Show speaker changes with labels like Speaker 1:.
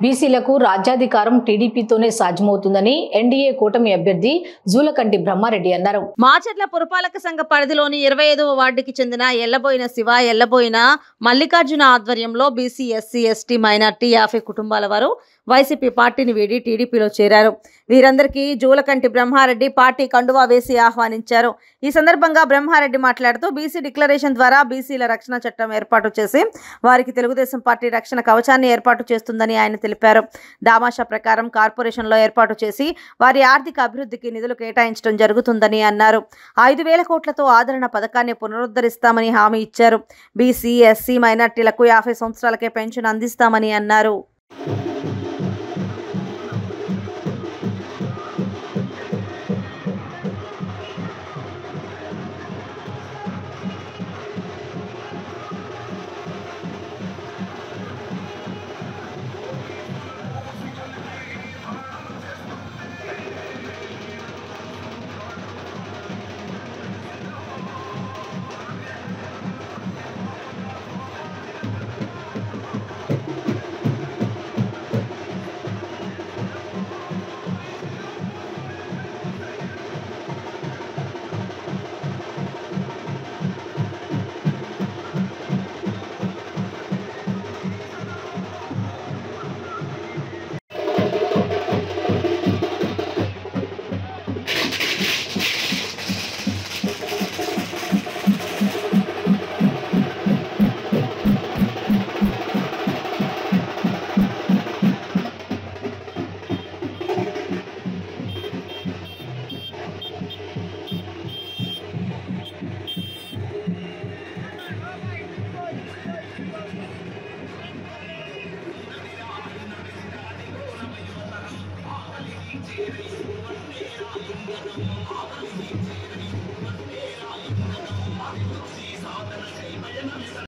Speaker 1: బీసీలకు రాజ్యాధికారం టీడీపీతోనే సాధ్యమవుతుందని ఎన్డీఏ కూటమి అభ్యర్థి జూలకంటి బ్రహ్మారెడ్డి అన్నారు.
Speaker 2: మాచర్ల పురపాలక సంఘ పరిధిలోని 25వ వార్డుకి చెందిన ఎల్లబోయిన శివ, ఎల్లబోయిన మల్లికార్జున ఆధ్వర్యంలో బీసీ, ఎస్సీ, ఎస్టీ, మైనార్టీ 50 కుటుంబాల వారు వైసీపీ పార్టీని వీడి టీడీపీలో చేరారు. వీరందరికీ జూలకంటి బ్రహ్మారెడ్డి పార్టీ కండువా వేసి ఆహ్వానించారు. ఈ సందర్భంగా బ్రహ్మారెడ్డి మాట్లాడుతూ బీసీ డిక్లరేషన్ ద్వారా బీసీల రక్షణ చట్టం ఏర్పాటు చేసి వారికి తెలుగుదేశం పార్టీ రక్షణ కవచాన్ని ఏర్పాటు చేస్తుందని ఆయన తెలిపారు. దామాషా ప్రకారం కార్పొరేషన్లో ఏర్పాటు చేసి వారి ఆర్థిక అభివృద్ధికి నిధులు కేటాయించడం జరుగుతుందని అన్నారు. 5,000 కోట్లతో ఆదరణ పథకాన్ని పునరుద్ధరిస్తామని హామీ ఇచ్చారు. బీసీ, ఎస్సీ, మైనార్టీలకు 50 సంవత్సరాలకే పెన్షన్ అందిస్తామని అన్నారు.